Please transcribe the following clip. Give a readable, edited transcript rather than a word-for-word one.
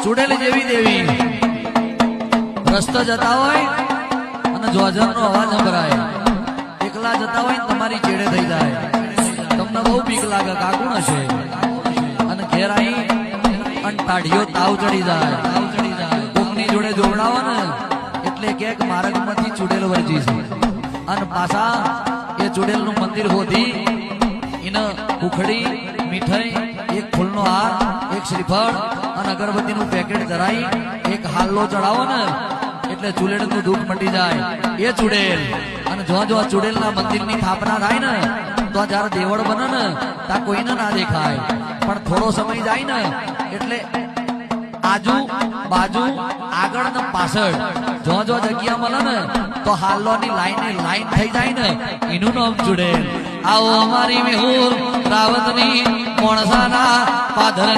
ચુડેલ જેવી દેવી રસ્તો જતા હોય અને જોજરનો અવાજ સંભળાય, એકલા જતા હોય તમારી ચેડે થઈ જાય, તમને બહુ બીક લાગે કાકુણ હશે, અને ઘેર આવી તાળીઓ તાવ ચડી જાય, કોકની જોડે જોવડાવો ને એટલે કે માર્ગમાંથી ચુડેલ વર્જી છે, અને પાછા એ ચુડેલ નું મંદિર હોતી એને ઉખડી મીઠાઈ એક ફૂલનો હાર એક શ્રીફળ અને અગરબત્તી નું પેકેટ ધરાઈ એક હાલ્લો ચડાવો ને એટલે ચુડેલ નું દુઃખ મટી જાય એ ચુડેલ. અને જો ચુડેલ ના મંદિર ની સ્થાપના થાય ને તો જયારે દેવળ બને ને ત્યાં કોઈને ના દેખાય, પણ થોડો સમય જાય ને એટલે આજુ બાજુ આગળ ને પાછળ જો જગ્યા મળે ને તો હાલ્લો ની લાઈન થઈ જાય ને એનું નામ ચુડેલ. આવો અમારી મેહુર રાવતની મોણસાના પાદર